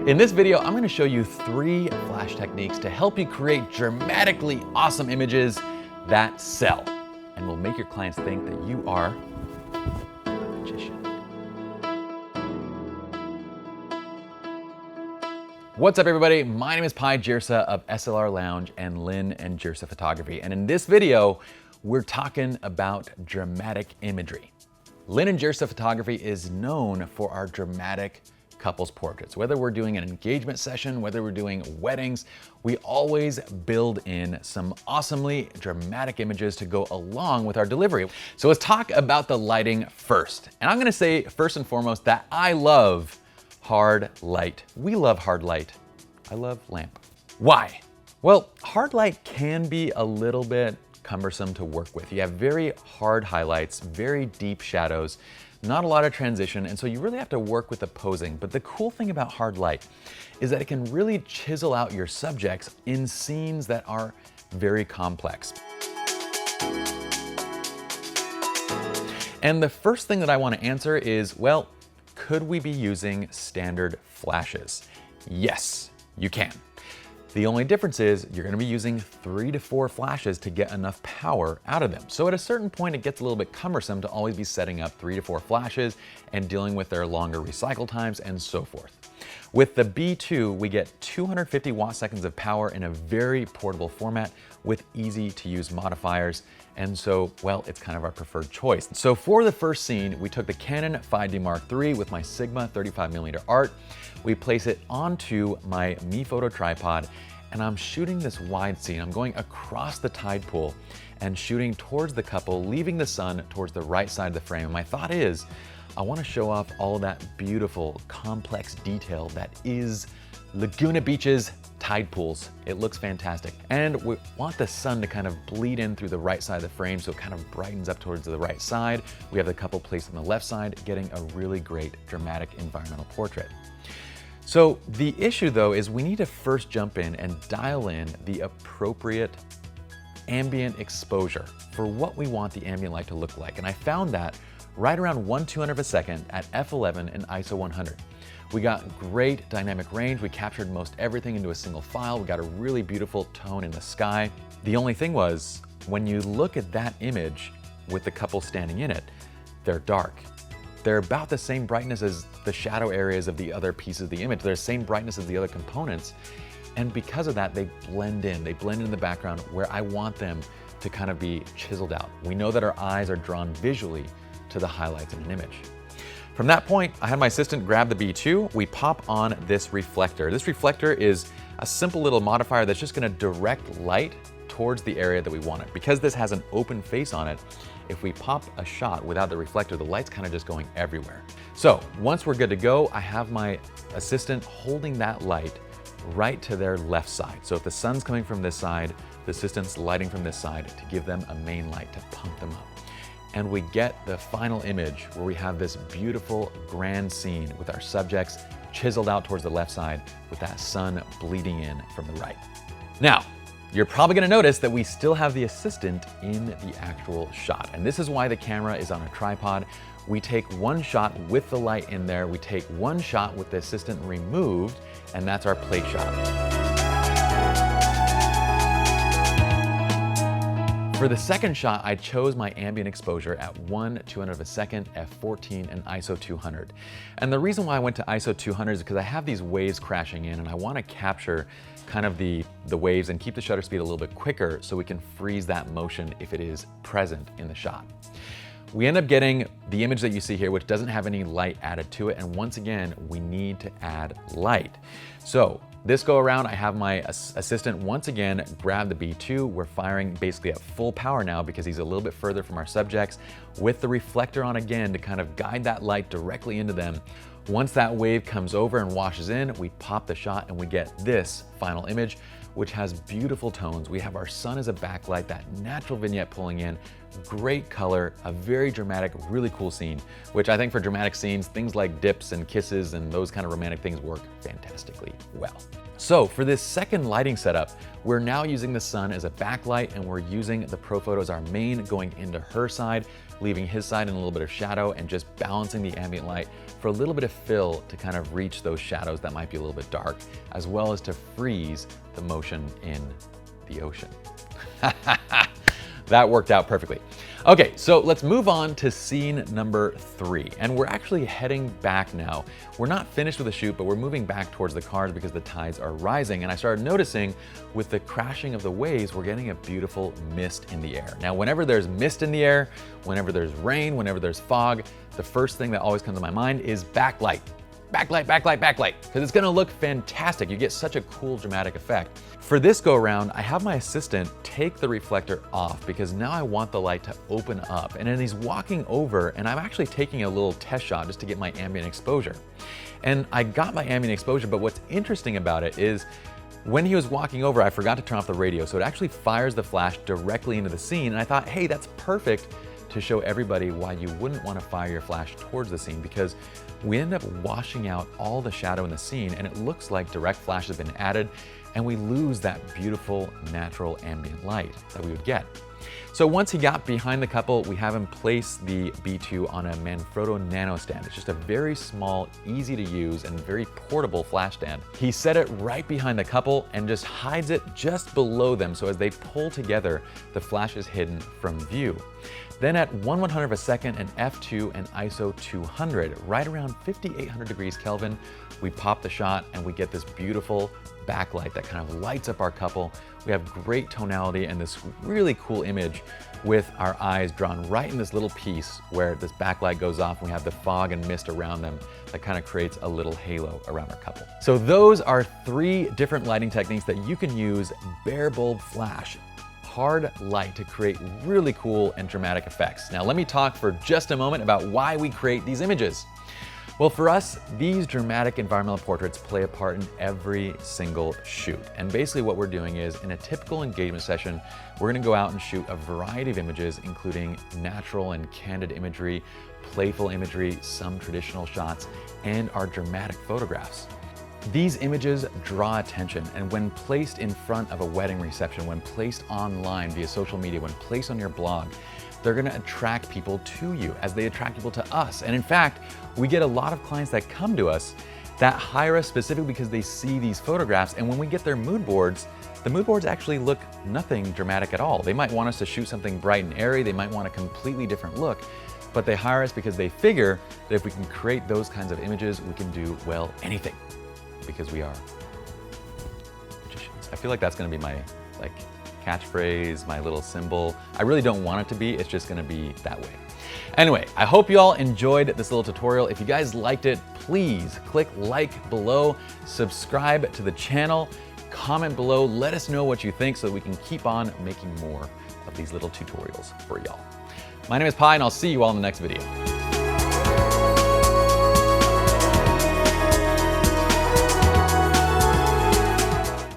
In this video, I'm going to show you 3 flash techniques to help you create dramatically awesome images that sell and will make your clients think that you are a magician. What's up, everybody? My name is Pi Jirsa of SLR Lounge and Lynn and Jirsa Photography. And in this video, we're talking about dramatic imagery. Lynn and Jirsa Photography is known for our dramatic couples portraits. Whether we're doing an engagement session, whether we're doing weddings, we always build in some awesomely dramatic images to go along with our delivery. So let's talk about the lighting first. And I'm gonna say first and foremost that I love hard light. We love hard light. I love lamp. Why? Well, hard light can be a little bit cumbersome to work with. You have very hard highlights, very deep shadows, not a lot of transition, and so you really have to work with the posing. But the cool thing about hard light is that it can really chisel out your subjects in scenes that are very complex. And the first thing that I want to answer is, well, could we be using standard flashes? Yes, you can. The only difference is you're going to be using 3 to 4 flashes to get enough power out of them. So at a certain point, it gets a little bit cumbersome to always be setting up 3 to 4 flashes and dealing with their longer recycle times and so forth. With the B2, we get 250 watt-seconds of power in a very portable format with easy to use modifiers. And so, well, it's kind of our preferred choice. So for the first scene, we took the Canon 5D Mark III with my Sigma 35mm art. We place it onto my Me Photo tripod, and I'm shooting this wide scene. I'm going across the tide pool and shooting towards the couple, leaving the sun towards the right side of the frame. And my thought is, I want to show off all of that beautiful, complex detail that is Laguna Beach's tide pools. It looks fantastic. And we want the sun to kind of bleed in through the right side of the frame, so it kind of brightens up towards the right side. We have the couple placed on the left side, getting a really great dramatic environmental portrait. So the issue, though, is we need to first jump in and dial in the appropriate ambient exposure for what we want the ambient light to look like. And I found that right around 1/200 of a second at f11 and ISO 100. We got great dynamic range. We captured most everything into a single file. We got a really beautiful tone in the sky. The only thing was, when you look at that image with the couple standing in it, they're dark. They're about the same brightness as the shadow areas of the other pieces of the image. They're the same brightness as the other components. And because of that, they blend in. They blend in the background where I want them to kind of be chiseled out. We know that our eyes are drawn visually to the highlights in an image. From that point, I had my assistant grab the B2. We pop on this reflector. This reflector is a simple little modifier that's just gonna direct light towards the area that we want it. Because this has an open face on it, if we pop a shot without the reflector, the light's kind of just going everywhere. So once we're good to go, I have my assistant holding that light right to their left side. So if the sun's coming from this side, the assistant's lighting from this side to give them a main light to pump them up. And we get the final image where we have this beautiful grand scene with our subjects chiseled out towards the left side with that sun bleeding in from the right. Now, you're probably gonna notice that we still have the assistant in the actual shot. And this is why the camera is on a tripod. We take one shot with the light in there, we take one shot with the assistant removed, and that's our plate shot. For the second shot, I chose my ambient exposure at 1/200 of a second, f14, and ISO 200. And the reason why I went to ISO 200 is because I have these waves crashing in and I want to capture kind of the waves and keep the shutter speed a little bit quicker so we can freeze that motion if it is present in the shot. We end up getting the image that you see here, which doesn't have any light added to it. And once again, we need to add light. So this go around, I have my assistant once again grab the B2. We're firing basically at full power now because he's a little bit further from our subjects, with the reflector on again to kind of guide that light directly into them. Once that wave comes over and washes in, we pop the shot and we get this final image, which has beautiful tones. We have our sun as a backlight, that natural vignette pulling in, great color, a very dramatic, really cool scene, which I think for dramatic scenes, things like dips and kisses and those kind of romantic things work fantastically well. So for this second lighting setup, we're now using the sun as a backlight and we're using the Profoto as our main going into her side. leaving his side in a little bit of shadow and just balancing the ambient light for a little bit of fill to kind of reach those shadows that might be a little bit dark, as well as to freeze the motion in the ocean. That worked out perfectly. Okay, so let's move on to scene number 3. And we're actually heading back now. We're not finished with the shoot, but we're moving back towards the cars because the tides are rising. And I started noticing with the crashing of the waves, we're getting a beautiful mist in the air. Now, whenever there's mist in the air, whenever there's rain, whenever there's fog, the first thing that always comes to my mind is backlight. Backlight, backlight, backlight, because it's gonna look fantastic. You get such a cool dramatic effect. For this go around, I have my assistant take the reflector off because now I want the light to open up. And then he's walking over and I'm actually taking a little test shot just to get my ambient exposure. And I got my ambient exposure, but what's interesting about it is when he was walking over, I forgot to turn off the radio. So it actually fires the flash directly into the scene. And I thought, hey, that's perfect to show everybody why you wouldn't want to fire your flash towards the scene, because we end up washing out all the shadow in the scene and it looks like direct flash has been added and we lose that beautiful natural ambient light that we would get. So once he got behind the couple, we have him place the B2 on a Manfrotto Nano stand. It's just a very small, easy to use and very portable flash stand. He set it right behind the couple and just hides it just below them, so as they pull together, the flash is hidden from view. Then at 1/100 of a second and f2 and ISO 200, right around 5800 degrees Kelvin, we pop the shot and we get this beautiful backlight that kind of lights up our couple. We have great tonality and this really cool image with our eyes drawn right in this little piece where this backlight goes off and we have the fog and mist around them that kind of creates a little halo around our couple. So those are 3 different lighting techniques that you can use: bare bulb flash, hard light, to create really cool and dramatic effects. Now let me talk for just a moment about why we create these images. Well, for us, these dramatic environmental portraits play a part in every single shoot. And basically what we're doing is, in a typical engagement session, we're gonna go out and shoot a variety of images, including natural and candid imagery, playful imagery, some traditional shots, and our dramatic photographs. These images draw attention, and when placed in front of a wedding reception, when placed online via social media, when placed on your blog, they're gonna attract people to you as they attract people to us. And in fact, we get a lot of clients that come to us that hire us specifically because they see these photographs, and when we get their mood boards, the mood boards actually look nothing dramatic at all. They might want us to shoot something bright and airy, they might want a completely different look, but they hire us because they figure that if we can create those kinds of images, we can do, well, anything, because we are magicians. I feel like that's gonna be my catchphrase, my little symbol. I really don't want it to be, it's just gonna be that way. Anyway, I hope you all enjoyed this little tutorial. If you guys liked it, please click like below, subscribe to the channel, comment below, let us know what you think so that we can keep on making more of these little tutorials for y'all. My name is Pi, and I'll see you all in the next video.